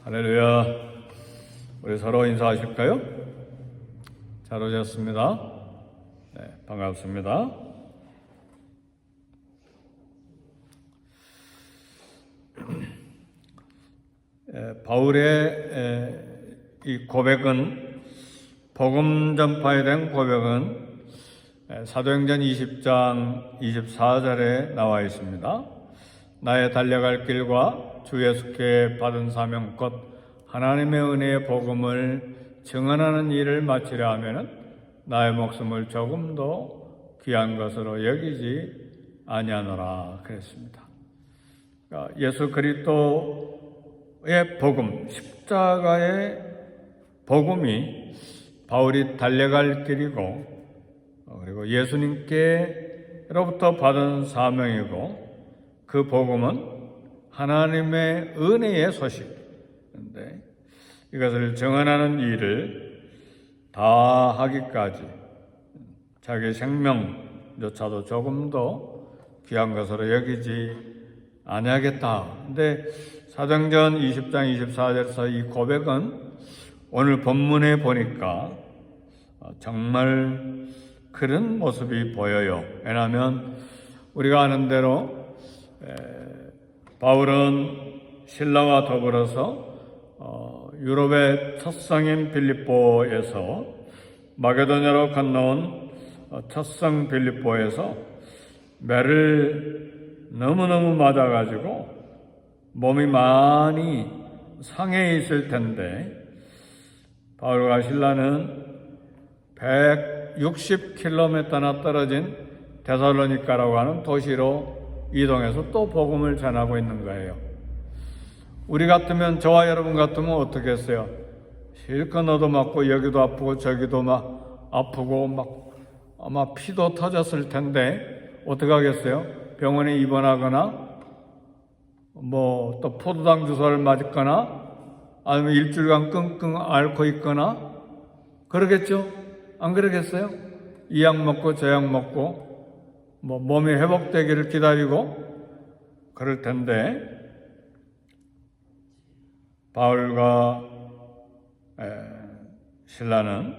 할렐루야. 우리 서로 인사하실까요? 잘 오셨습니다. 네, 반갑습니다. 바울의 이 고백은, 복음 전파에 대한 고백은 사도행전 20장 24절에 나와 있습니다. 나의 달려갈 길과 주 예수께 받은 사명 곧 하나님의 은혜의 복음을 증언하는 일을 마치려 하면은 나의 목숨을 조금도 귀한 것으로 여기지 아니하노라 그랬습니다. 그러니까 예수 그리스도의 복음, 십자가의 복음이 바울이 달려갈 길이고, 그리고 예수님께로부터 받은 사명이고, 그 복음은 하나님의 은혜의 소식인데, 이것을 증언하는 일을 다 하기까지 자기 생명조차도 조금도 귀한 것으로 여기지 아니하겠다. 근데 사도행전 20장 24절에서 이 고백은 오늘 본문에 보니까 정말 그런 모습이 보여요. 왜냐하면 우리가 아는 대로 바울은 신라와 더불어서 유럽의 첫 성인 빌립보에서 마게도냐로 건너온 첫 성 빌립보에서 매를 너무너무 맞아가지고 몸이 많이 상해 있을 텐데, 바울과 신라는 160km나 떨어진 데살로니가라고 하는 도시로 이동해서 또 복음을 전하고 있는 거예요. 우리 같으면, 저와 여러분 같으면 어떻게 했어요? 실컷 얻어맞고 여기도 아프고 저기도 막 아프고 막 아마 피도 터졌을 텐데 어떻게 하겠어요? 병원에 입원하거나 뭐 또 포도당 주사를 맞거나 아니면 일주일간 끙끙 앓고 있거나 그러겠죠? 안 그러겠어요? 이 약 먹고 저 약 먹고 뭐 몸이 회복되기를 기다리고 그럴 텐데, 바울과 신라는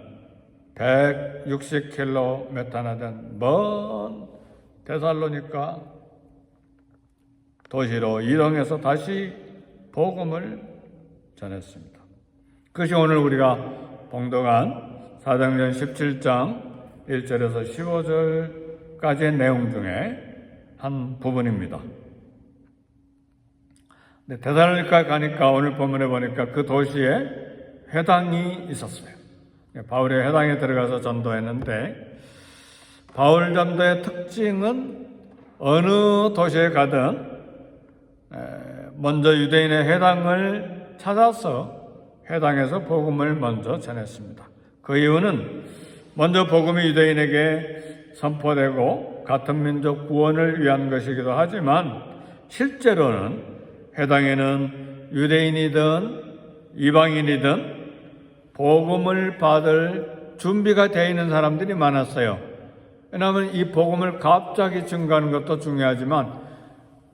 160km나 된 먼 데살로니가 도시로 이동해서 다시 복음을 전했습니다. 그것이 오늘 우리가 봉독한 사도행전 17장 1절에서 15절까지의 내용 중에 한 부분입니다. 데살로니가 가니까 오늘 본문에 보니까 그 도시에 회당이 있었어요. 바울이 회당에 들어가서 전도했는데, 바울 전도의 특징은 어느 도시에 가든 먼저 유대인의 회당을 찾아서 회당에서 복음을 먼저 전했습니다. 그 이유는 먼저 복음이 유대인에게 선포되고 같은 민족 구원을 위한 것이기도 하지만, 실제로는 회당에는 유대인이든 이방인이든 복음을 받을 준비가 되어 있는 사람들이 많았어요. 왜냐하면 이 복음을 갑자기 증거하는 것도 중요하지만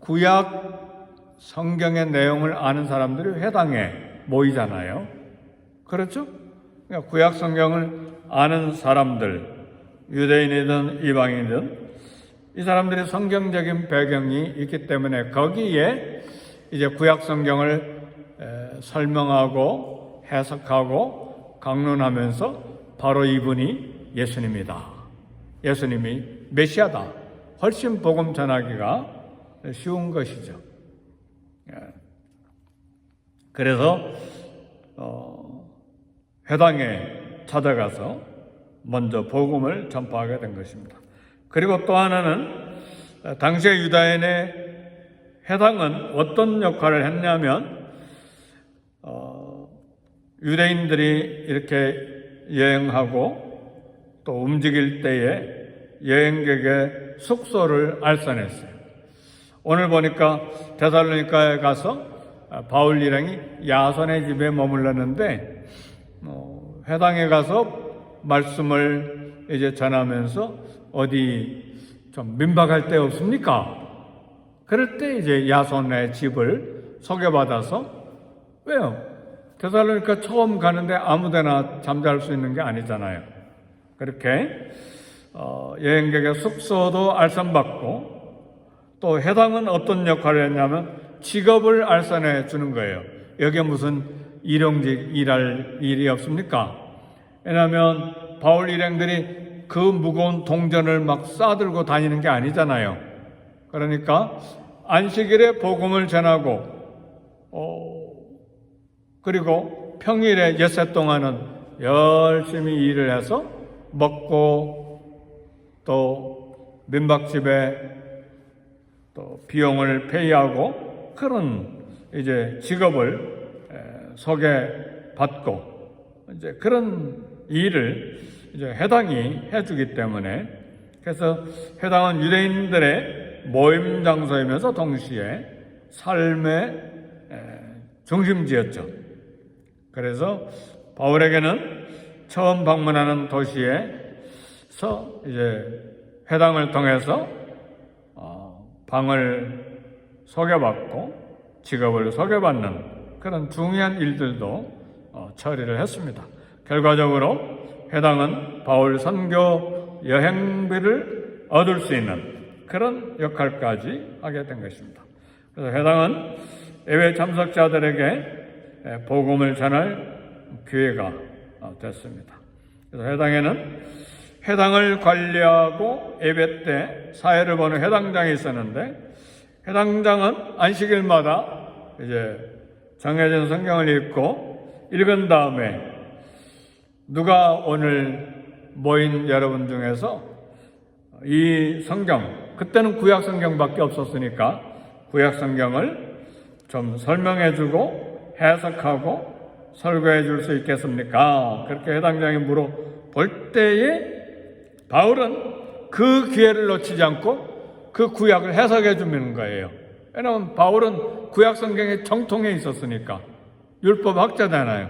구약 성경의 내용을 아는 사람들이 회당에 모이잖아요. 그렇죠? 그러니까 구약 성경을 아는 사람들, 유대인이든 이방인이든 이 사람들이 성경적인 배경이 있기 때문에 거기에 이제 구약 성경을 설명하고 해석하고 강론하면서 바로 이분이 예수님이다, 예수님이 메시아다, 훨씬 복음 전하기가 쉬운 것이죠. 그래서 회당에 찾아가서 먼저 복음을 전파하게 된 것입니다. 그리고 또 하나는, 당시의 유다인의 회당은 어떤 역할을 했냐면, 유대인들이 이렇게 여행하고 또 움직일 때에 여행객의 숙소를 알선했어요. 오늘 보니까 데살로니가에 가서 바울 일행이 야손의 집에 머물렀는데, 회당에 가서 말씀을 이제 전하면서 어디 좀 민박할 데 없습니까? 그럴 때 이제 야손의 집을 소개받아서, 왜요? 데살로니가 처음 가는데 아무데나 잠잘 수 있는 게 아니잖아요. 그렇게 여행객의 숙소도 알선받고, 또 해당은 어떤 역할을 했냐면 직업을 알선해 주는 거예요. 여기에 무슨 일용직 일할 일이 없습니까? 왜냐하면 바울 일행들이 그 무거운 동전을 막 싸들고 다니는 게 아니잖아요. 그러니까 안식일에 복음을 전하고, 그리고 평일에 엿새 동안은 열심히 일을 해서 먹고, 또 민박집에 또 비용을 페이하고, 그런 이제 직업을 소개받고, 이제 그런 일을 이제 해당이 해주기 때문에, 그래서 해당은 유대인들의 모임 장소이면서 동시에 삶의 중심지였죠. 그래서 바울에게는 처음 방문하는 도시에서 이제 회당을 통해서 방을 소개받고 직업을 소개받는 그런 중요한 일들도 처리를 했습니다. 결과적으로 회당은 바울 선교 여행비를 얻을 수 있는 그런 역할까지 하게 된 것입니다. 그래서 회당은 예배 참석자들에게 복음을 전할 기회가 됐습니다. 그래서 회당을 관리하고 예배 때 사회를 보는 회당장이 있었는데, 회당장은 안식일마다 이제 정해진 성경을 읽은 다음에 누가 오늘 모인 여러분 중에서 이 성경, 그때는 구약 성경밖에 없었으니까 구약 성경을 좀 설명해주고 해석하고 설교해 줄 수 있겠습니까? 그렇게 회당장이 물어볼 때에 바울은 그 기회를 놓치지 않고 그 구약을 해석해 주는 거예요. 왜냐하면 바울은 구약 성경의 정통에 있었으니까. 율법 학자잖아요.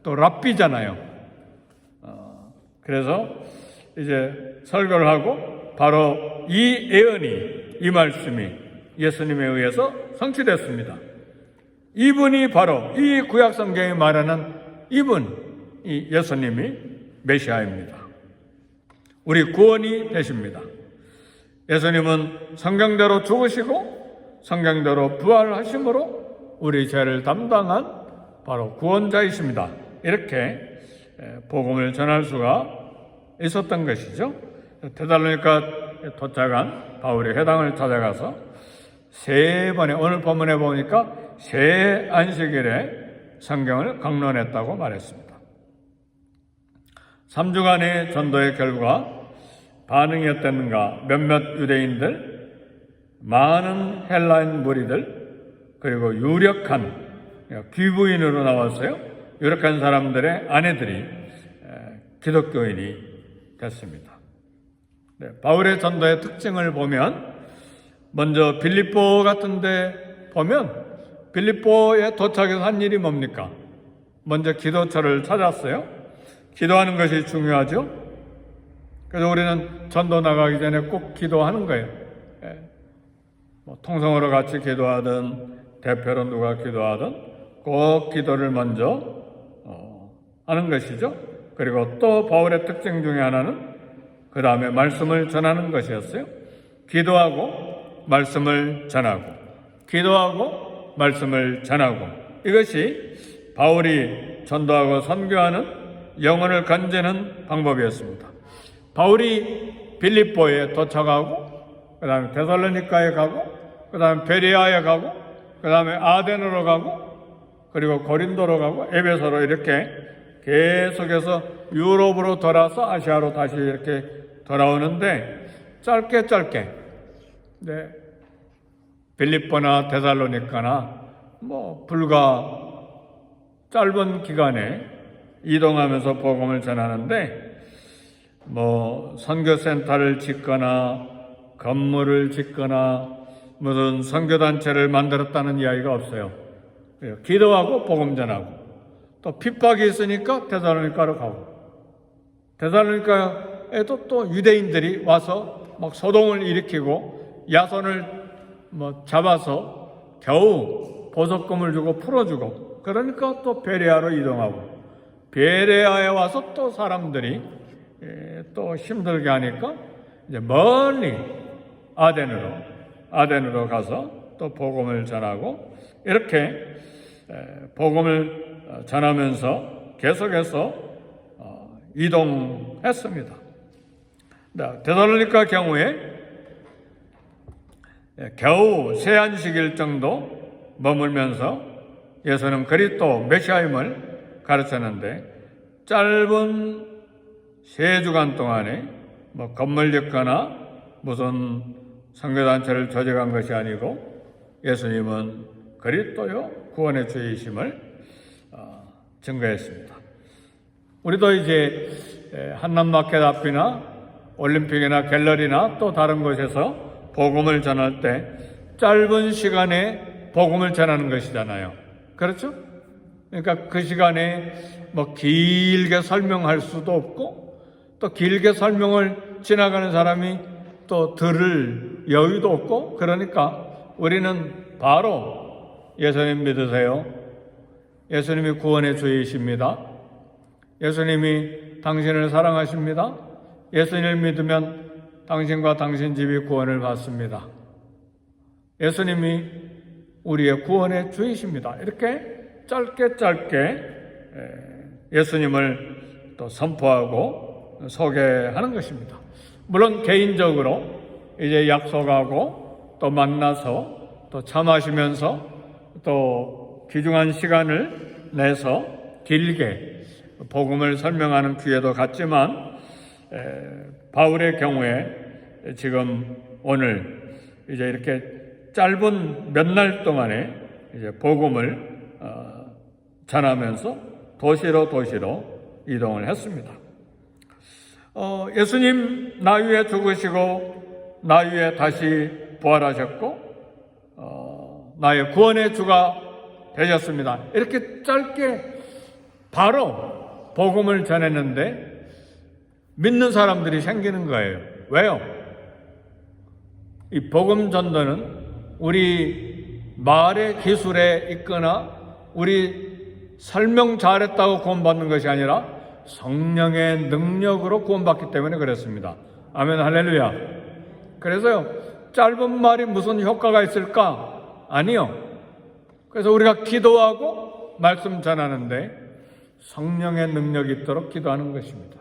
또 랍비잖아요. 그래서 이제 설교를 하고 바로 이 예언이, 이 말씀이 예수님에 의해서 성취됐습니다. 이분이 바로 이 구약 성경이 말하는 이 예수님이 메시아입니다. 우리 구원이 되십니다. 예수님은 성경대로 죽으시고 성경대로 부활하심으로 우리 죄를 담당한 바로 구원자이십니다. 이렇게 복음을 전할 수가 있었던 것이죠. 데살로니가 도착한 바울이 회당을 찾아가서 오늘 본문에 보니까 세 안식일에 성경을 강론했다고 말했습니다. 3주간의 전도의 결과 반응이 어땠는가? 몇몇 유대인들, 많은 헬라인 무리들, 그리고 유력한 귀부인으로 나왔어요. 유력한 사람들의 아내들이 기독교인이 됐습니다. 바울의 전도의 특징을 보면, 먼저 빌립보 같은 데 보면 빌립보에 도착해서 한 일이 뭡니까? 먼저 기도처를 찾았어요. 기도하는 것이 중요하죠. 그래서 우리는 전도 나가기 전에 꼭 기도하는 거예요. 통성으로 같이 기도하든 대표로 누가 기도하든 꼭 기도를 먼저 하는 것이죠. 그리고 또 바울의 특징 중에 하나는 그 다음에 말씀을 전하는 것이었어요. 기도하고 말씀을 전하고, 기도하고 말씀을 전하고, 이것이 바울이 전도하고 선교하는 영혼을 건지는 방법이었습니다. 바울이 빌립보에 도착하고, 그 다음에 데살로니가에 가고, 그 다음에 베레아에 가고, 그 다음에 아덴으로 가고, 그리고 고린도로 가고, 에베소로 이렇게 계속해서 유럽으로 돌아서 아시아로 다시 이렇게 돌아오는데, 짧게 빌립보나 데살로니가나 불과 짧은 기간에 이동하면서 복음을 전하는데, 선교센터를 짓거나 건물을 짓거나 무슨 선교단체를 만들었다는 이야기가 없어요. 기도하고 복음 전하고, 또 핍박이 있으니까 데살로니가로 가고, 데살로니가에도 또 유대인들이 와서 막 소동을 일으키고 야손을 잡아서 겨우 보석금을 주고 풀어주고, 그러니까 또 베레아로 이동하고, 베레아에 와서 또 사람들이 또 힘들게 하니까 이제 멀리 아덴으로 가서 또 복음을 전하고, 이렇게 복음을 전하면서 계속해서 이동했습니다. 데살로니가 경우에 겨우 세안식일 정도 머물면서 예수는 그리스도 메시아임을 가르쳤는데, 짧은 3주간 동안에 건물 짓거나 무슨 선교단체를 조직한 것이 아니고, 예수님은 그리스도요 구원의 주이심을 증거했습니다. 우리도 이제 한남마켓 앞이나 올림픽이나 갤러리나 또 다른 곳에서 복음을 전할 때 짧은 시간에 복음을 전하는 것이잖아요. 그렇죠? 그러니까 그 시간에 길게 설명할 수도 없고, 또 길게 설명을 지나가는 사람이 또 들을 여유도 없고, 그러니까 우리는 바로 예수님 믿으세요. 예수님이 구원의 주이십니다. 예수님이 당신을 사랑하십니다. 예수님을 믿으면 당신과 당신 집이 구원을 받습니다. 예수님이 우리의 구원의 주이십니다. 이렇게 짧게 예수님을 또 선포하고 소개하는 것입니다. 물론 개인적으로 이제 약속하고 또 만나서 또 차 마시면서 또 귀중한 시간을 내서 길게 복음을 설명하는 기회도 갖지만, 바울의 경우에 지금 오늘 이제 이렇게 짧은 몇 날 동안에 이제 복음을 전하면서 도시로 이동을 했습니다. 예수님 나 위에 죽으시고 나 위에 다시 부활하셨고 나의 구원의 주가 되셨습니다. 이렇게 짧게 바로 복음을 전했는데 믿는 사람들이 생기는 거예요. 왜요? 이 복음 전도는 우리 말의 기술에 있거나 우리 설명 잘했다고 구원받는 것이 아니라 성령의 능력으로 구원받기 때문에 그렇습니다. 아멘, 할렐루야. 그래서요, 짧은 말이 무슨 효과가 있을까? 아니요. 그래서 우리가 기도하고 말씀 전하는데 성령의 능력이 있도록 기도하는 것입니다.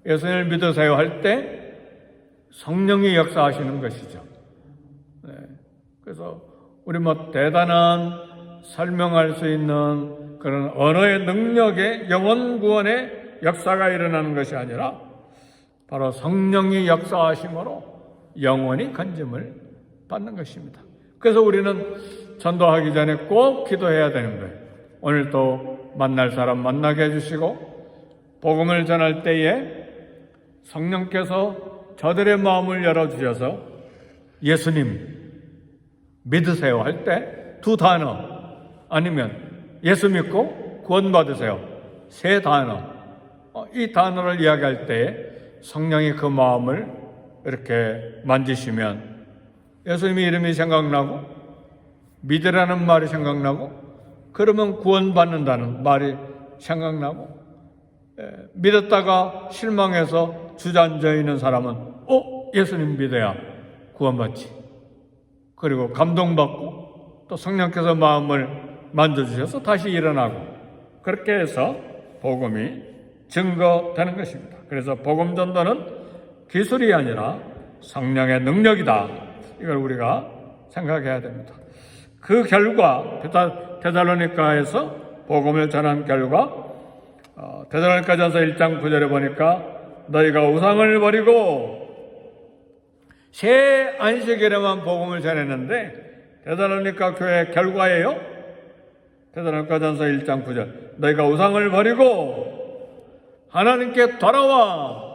예수님을 믿으세요 할 때 성령이 역사하시는 것이죠. 그래서 우리 대단한 설명할 수 있는 그런 언어의 능력의 영혼 구원의 역사가 일어나는 것이 아니라 바로 성령이 역사하심으로 영혼이 건짐을 받는 것입니다. 그래서 우리는 전도하기 전에 꼭 기도해야 되는 거예요. 오늘 또 만날 사람 만나게 해주시고, 복음을 전할 때에 성령께서 저들의 마음을 열어주셔서 예수님 믿으세요 할 때 두 단어, 아니면 예수 믿고 구원받으세요 3단어, 이 단어를 이야기할 때 성령이 그 마음을 이렇게 만지시면 예수님의 이름이 생각나고 믿으라는 말이 생각나고, 그러면 구원받는다는 말이 생각나고, 믿었다가 실망해서 주저앉아 있는 사람은 예수님 믿어야 구원받지. 그리고 감동받고 또 성령께서 마음을 만져주셔서 다시 일어나고, 그렇게 해서 복음이 증거되는 것입니다. 그래서 복음 전도는 기술이 아니라 성령의 능력이다. 이걸 우리가 생각해야 됩니다. 그 결과 데살로니가에서 복음을 전한 결과 데살로니가전서 1장 9절에 보니까 너희가 우상을 버리고 새 안식일에만 복음을 전했는데 데살로니가 교회 결과예요. 데살로니가전서 1장 9절 너희가 우상을 버리고 하나님께 돌아와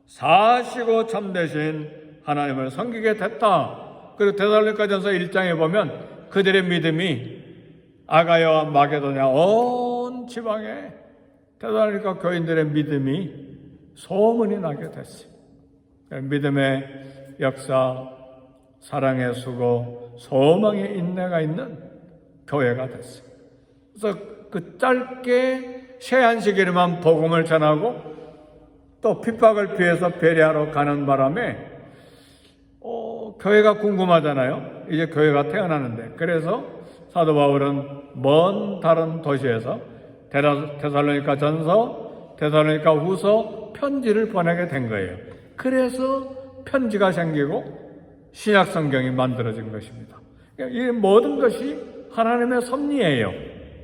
사시고 참되신 하나님을 섬기게 됐다. 그리고 데살로니가전서 1장에 보면 그들의 믿음이 아가야와 마게도냐 온 지방에 데살로니가 교인들의 믿음이 소문이 나게 됐어요. 믿음의 역사, 사랑의 수고, 소망의 인내가 있는 교회가 됐어요. 그래서 그 짧게 세안식일에만 복음을 전하고 또 핍박을 피해서 베레아로 가는 바람에 교회가 궁금하잖아요. 이제 교회가 태어나는데, 그래서 사도 바울은 먼 다른 도시에서 데살로니가 전서, 데살로니가 후서 편지를 보내게 된 거예요. 그래서 편지가 생기고 신약 성경이 만들어진 것입니다. 이 모든 것이 하나님의 섭리예요.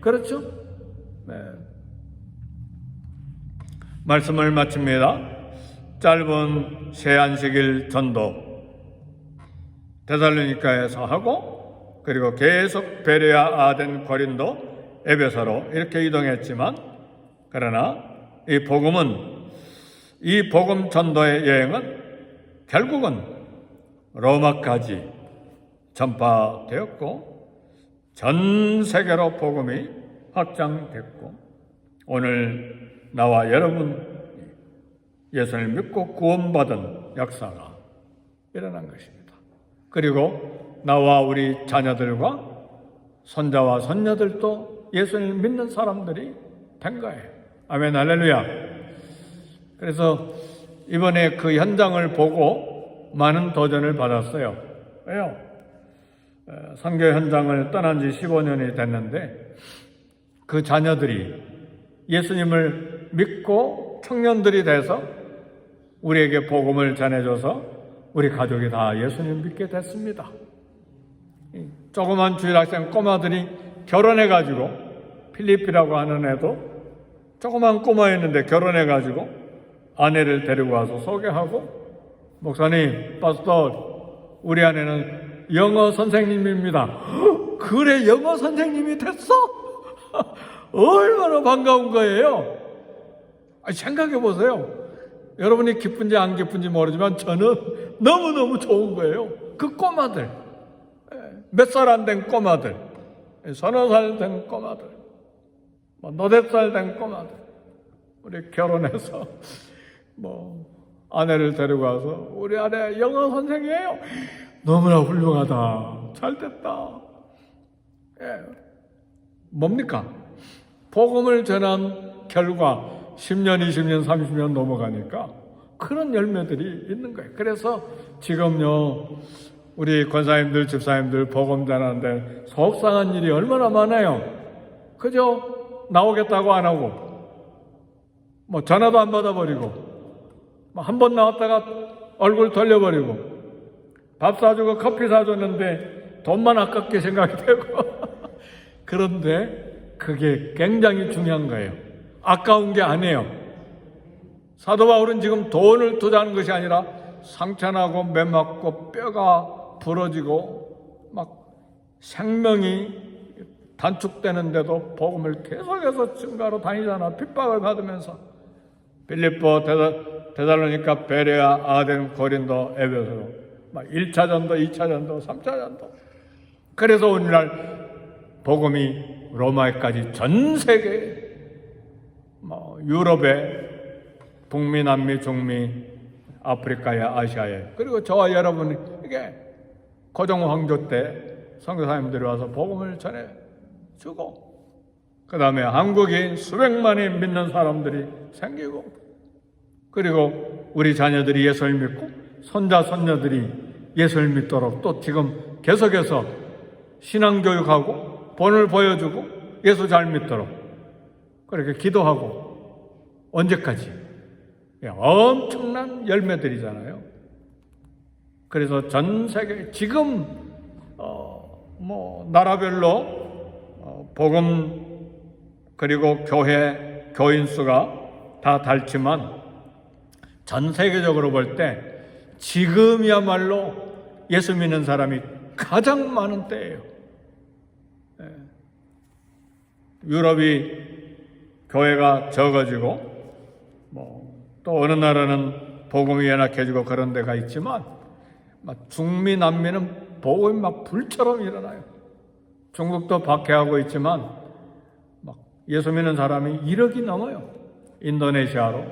그렇죠? 네. 말씀을 마칩니다. 짧은 세안식일 전도 데살로니가에서 하고, 그리고 계속 베레아, 아덴, 고린도, 에베소로 이렇게 이동했지만, 그러나 이 복음 전도의 여행은 결국은 로마까지 전파되었고 전 세계로 복음이 확장됐고, 오늘 나와 여러분 예수를 믿고 구원받은 역사가 일어난 것입니다. 그리고 나와 우리 자녀들과 손자와 손녀들도 예수를 믿는 사람들이 된 거예요. 아멘, 할렐루야. 그래서 이번에 그 현장을 보고 많은 도전을 받았어요. 왜요? 선교 현장을 떠난 지 15년이 됐는데 그 자녀들이 예수님을 믿고 청년들이 돼서 우리에게 복음을 전해줘서 우리 가족이 다 예수님 믿게 됐습니다. 조그만 주일학생 꼬마들이 결혼해가지고, 필리피라고 하는 애도 조그만 꼬마였는데 결혼해가지고 아내를 데리고 와서 소개하고, 목사님, 파스tor, 우리 아내는 영어 선생님입니다. 그래, 영어 선생님이 됐어? 얼마나 반가운 거예요. 생각해 보세요. 여러분이 기쁜지 안 기쁜지 모르지만 저는 너무너무 좋은 거예요. 그 꼬마들, 몇 살 안 된 꼬마들, 서너 살 된 꼬마들, 너댓 살 된 꼬마들, 우리 결혼해서 아내를 데리고 와서 우리 아내 영어 선생이에요. 너무나 훌륭하다. 잘됐다. 뭡니까? 복음을 전한 결과 10년, 20년, 30년 넘어가니까 그런 열매들이 있는 거예요. 그래서 지금요, 우리 권사님들, 집사님들 복음 전하는데 속상한 일이 얼마나 많아요. 그죠? 나오겠다고 안 하고, 전화도 안 받아버리고, 한 번 나왔다가 얼굴 돌려버리고, 밥 사주고 커피 사줬는데 돈만 아깝게 생각이 되고 그런데 그게 굉장히 중요한 거예요. 아까운 게 아니에요. 사도 바울은 지금 돈을 투자하는 것이 아니라 상처나고 매맞고 뼈가 부러지고 생명이 단축되는데도 복음을 계속해서 증가로 다니잖아. 핍박을 받으면서 빌립보, 데살로니가, 베레아, 아덴, 고린도, 에베소 1차 전도, 2차 전도, 3차 전도. 그래서 오늘날 복음이 로마에까지 전 세계, 유럽에, 북미, 남미, 중미, 아프리카에, 아시아에, 그리고 저와 여러분이 이게 고종 황조 때 선교사님들이 와서 복음을 전해주고, 그 다음에 한국인 수백만이 믿는 사람들이 생기고, 그리고 우리 자녀들이 예수를 믿고 손자, 손녀들이 예수를 믿도록 또 지금 계속해서 신앙교육하고 본을 보여주고 예수 잘 믿도록 그렇게 기도하고, 언제까지? 엄청난 열매들이잖아요. 그래서 전 세계 지금 나라별로 복음 그리고 교회 교인 수가 다 닳지만 전 세계적으로 볼 때 지금이야말로 예수 믿는 사람이 가장 많은 때예요. 유럽이 교회가 적어지고 또 어느 나라는 복음이 연약해지고 그런 데가 있지만 중미, 남미는 복음이 불처럼 일어나요. 중국도 박해하고 있지만 예수 믿는 사람이 1억이 넘어요. 인도네시아로,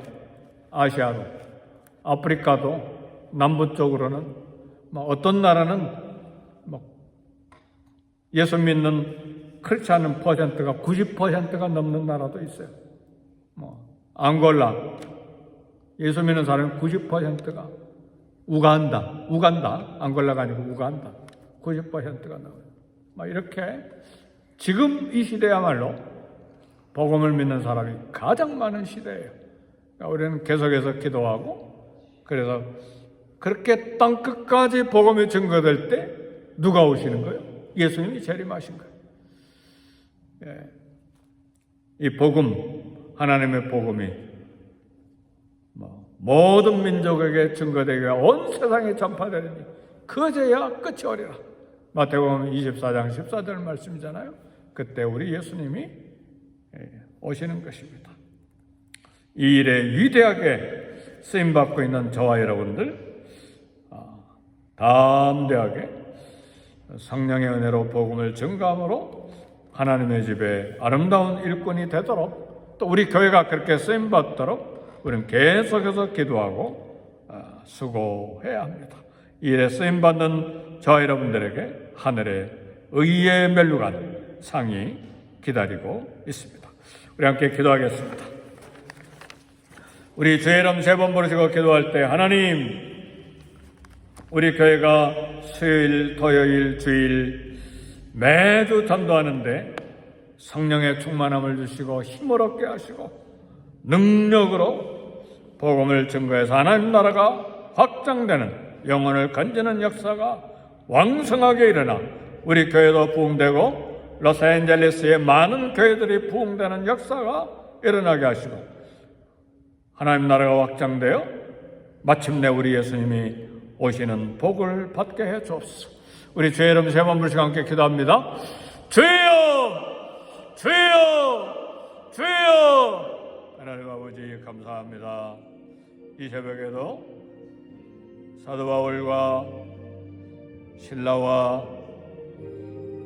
아시아로, 아프리카도 남부 쪽으로는 어떤 나라는 예수 믿는 그렇지 않은 퍼센트가 90%가 넘는 나라도 있어요. 앙골라, 예수 믿는 사람이 90%가 우간다, 앙골라가 아니고 우간다, 90%가 넘어요. 이렇게 지금 이 시대야말로 복음을 믿는 사람이 가장 많은 시대예요. 그러니까 우리는 계속해서 기도하고, 그래서 그렇게 땅끝까지 복음이 증거될 때 누가 오시는 거예요? 예수님이 재림하신 거예요. 이 복음, 하나님의 복음이 모든 민족에게 증거되게 온 세상에 전파되리니 그제야 끝이 오리라. 마태복음 24장 14절 말씀이잖아요. 그때 우리 예수님이 오시는 것입니다. 이 일에 위대하게 쓰임받고 있는 저와 여러분들, 담대하게 성령의 은혜로 복음을 증거함으로 하나님의 집에 아름다운 일꾼이 되도록, 또 우리 교회가 그렇게 쓰임받도록 우리는 계속해서 기도하고 수고해야 합니다. 이 일에 쓰임받는 저와 여러분들에게 하늘의 의의 멸류관 상이 기다리고 있습니다. 우리 함께 기도하겠습니다. 우리 주의 이름 3번 부르시고 기도할 때, 하나님, 우리 교회가 수요일, 토요일, 주일 매주 전도하는데 성령의 충만함을 주시고 힘을 얻게 하시고 능력으로 복음을 증거해서 하나님 나라가 확장되는, 영혼을 건지는 역사가 왕성하게 일어나 우리 교회도 부흥되고 로스앤젤레스의 많은 교회들이 부흥되는 역사가 일어나게 하시고 하나님 나라가 확장되어 마침내 우리 예수님이 오시는 복을 받게 해 주옵소서. 우리 주의 이름 3번 부르시고 함께 기도합니다. 주여! 주여! 주여! 하나님 아버지 감사합니다. 이 새벽에도 사도 바울과 실라와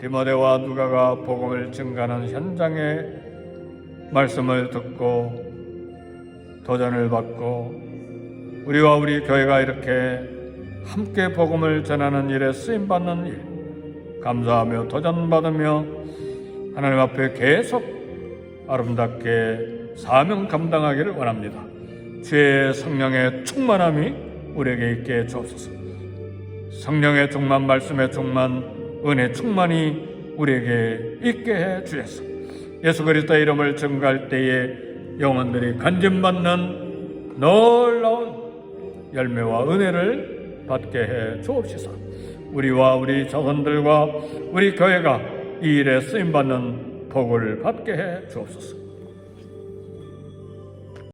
디모데와 누가가 복음을 증거하는 현장의 말씀을 듣고 도전을 받고 우리와 우리 교회가 이렇게 함께 복음을 전하는 일에 쓰임받는 일 감사하며 도전받으며 하나님 앞에 계속 아름답게 사명 감당하기를 원합니다. 주의 성령의 충만함이 우리에게 있게 주옵소서. 성령의 충만, 말씀의 충만, 은혜 충만이 우리에게 있게 해 주셔서 예수 그리스도의 이름을 증거할 때에 영혼들이 간증받는 놀라운 열매와 은혜를 받게 해 주옵소서. 우리와 우리 자손들과 우리 교회가 이 일에 쓰임받는 복을 받게 해 주옵소서.